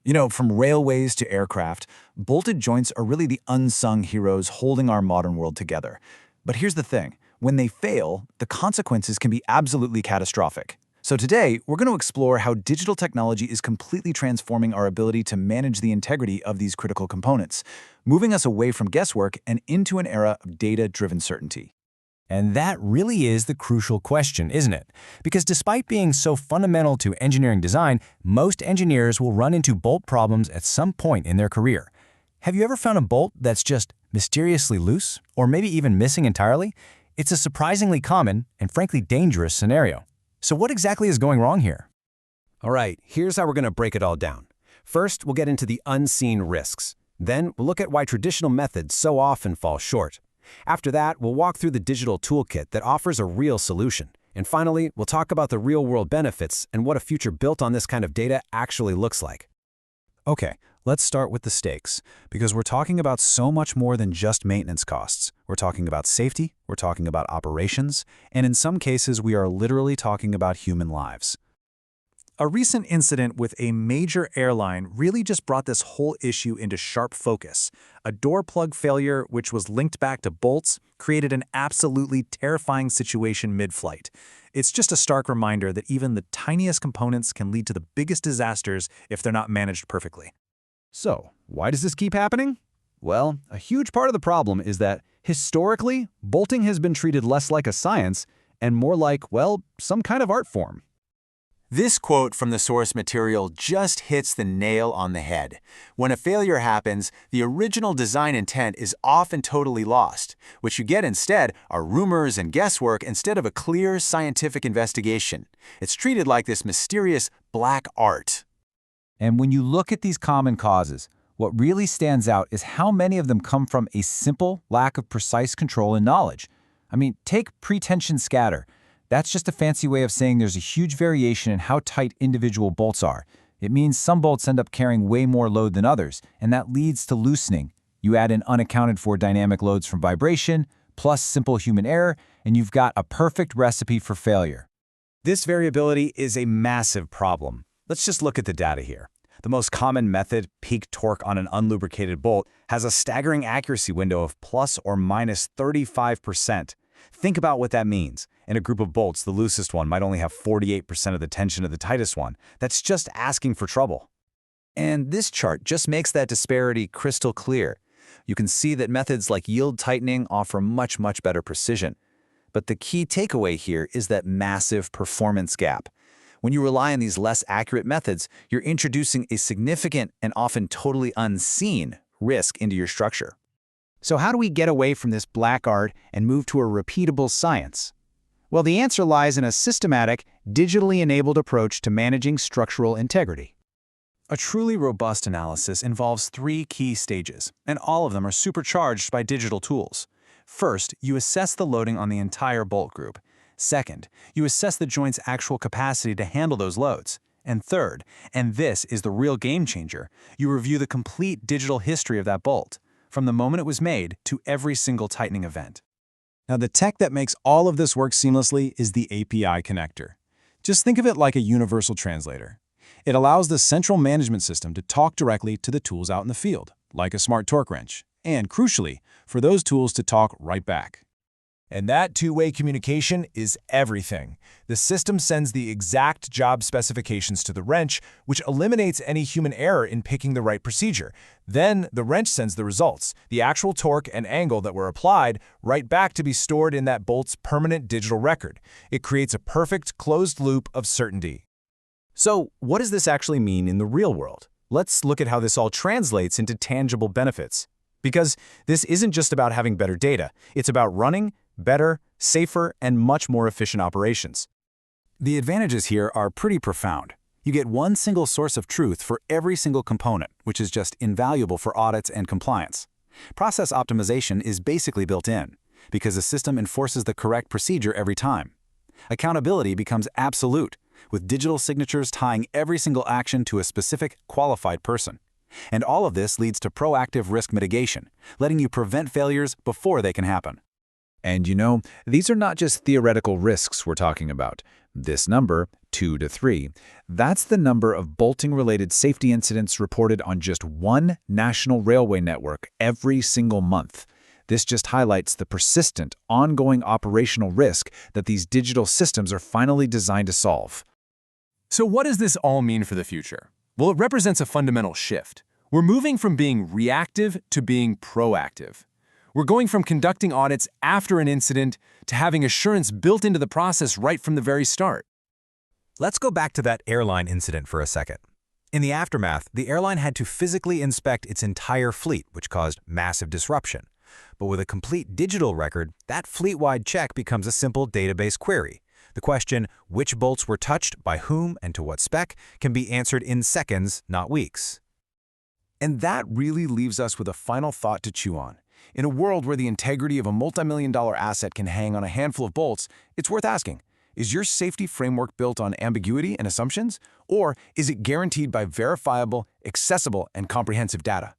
From railways to aircraft, bolted joints are really the unsung heroes holding our modern world together. But here's the thing. When they fail, the consequences can be absolutely catastrophic. So today, we're going to explore how digital technology is completely transforming our ability to manage the integrity of these critical components, moving us away from guesswork and into an era of data-driven certainty. And that really is the crucial question, isn't it? Because despite being so fundamental to engineering design, most engineers will run into bolt problems at some point in their career. Have you ever found a bolt that's just mysteriously loose, or maybe even missing entirely? It's a surprisingly common and frankly dangerous scenario. So what exactly is going wrong here? All right, here's how we're going to break it all down. First, we'll get into the unseen risks. Then, we'll look at why traditional methods so often fall short. After that, we'll walk through the digital toolkit that offers a real solution. And finally, we'll talk about the real-world benefits and what a future built on this kind of data actually looks like. Okay, let's start with the stakes, because we're talking about so much more than just maintenance costs. We're talking about safety, we're talking about operations, and in some cases we are literally talking about human lives. A recent incident with a major airline really just brought this whole issue into sharp focus. A door plug failure, which was linked back to bolts, created an absolutely terrifying situation mid-flight. It's just a stark reminder that even the tiniest components can lead to the biggest disasters if they're not managed perfectly. So, why does this keep happening? Well, a huge part of the problem is that, historically, bolting has been treated less like a science and more like, well, some kind of art form. This quote from the source material just hits the nail on the head. When a failure happens, the original design intent is often totally lost. What you get instead are rumors and guesswork instead of a clear scientific investigation. It's treated like this mysterious black art. And when you look at these common causes, what really stands out is how many of them come from a simple lack of precise control and knowledge. I mean, take pretension scatter. That's just a fancy way of saying there's a huge variation in how tight individual bolts are. It means some bolts end up carrying way more load than others, and that leads to loosening. You add in unaccounted for dynamic loads from vibration, plus simple human error, and you've got a perfect recipe for failure. This variability is a massive problem. Let's just look at the data here. The most common method, peak torque on an unlubricated bolt, has a staggering accuracy window of plus or minus 35%. Think about what that means. In a group of bolts, the loosest one might only have 48% of the tension of the tightest one. That's just asking for trouble. And this chart just makes that disparity crystal clear. You can see that methods like yield tightening offer much better precision. But the key takeaway here is that massive performance gap. When you rely on these less accurate methods, you're introducing a significant and often totally unseen risk into your structure. So how do we get away from this black art and move to a repeatable science? Well, the answer lies in a systematic, digitally enabled approach to managing structural integrity. A truly robust analysis involves 3 key stages, and all of them are supercharged by digital tools. First, you assess the loading on the entire bolt group. Second, you assess the joint's actual capacity to handle those loads. And third, and this is the real game changer, you review the complete digital history of that bolt, from the moment it was made to every single tightening event. Now, the tech that makes all of this work seamlessly is the API connector. Just think of it like a universal translator. It allows the central management system to talk directly to the tools out in the field, like a smart torque wrench, and crucially, for those tools to talk right back. And that two-way communication is everything. The system sends the exact job specifications to the wrench, which eliminates any human error in picking the right procedure. Then the wrench sends the results, the actual torque and angle that were applied, right back to be stored in that bolt's permanent digital record. It creates a perfect closed loop of certainty. So, what does this actually mean in the real world? Let's look at how this all translates into tangible benefits. Because this isn't just about having better data, it's about running better, safer, and much more efficient operations. The advantages here are pretty profound. You get one single source of truth for every single component, which is just invaluable for audits and compliance. Process optimization is basically built in, because the system enforces the correct procedure every time. Accountability becomes absolute, with digital signatures tying every single action to a specific, qualified person. And all of this leads to proactive risk mitigation, letting you prevent failures before they can happen. And these are not just theoretical risks we're talking about. This number, 2 to 3, that's the number of bolting-related safety incidents reported on just one national railway network every single month. This just highlights the persistent, ongoing operational risk that these digital systems are finally designed to solve. So what does this all mean for the future? Well, it represents a fundamental shift. We're moving from being reactive to being proactive. We're going from conducting audits after an incident to having assurance built into the process right from the very start. Let's go back to that airline incident for a second. In the aftermath, the airline had to physically inspect its entire fleet, which caused massive disruption. But with a complete digital record, that fleet-wide check becomes a simple database query. The question, which bolts were touched, by whom, and to what spec, can be answered in seconds, not weeks. And that really leaves us with a final thought to chew on. In a world where the integrity of a multi-million-dollar asset can hang on a handful of bolts, it's worth asking, is your safety framework built on ambiguity and assumptions? Or is it guaranteed by verifiable, accessible, and comprehensive data?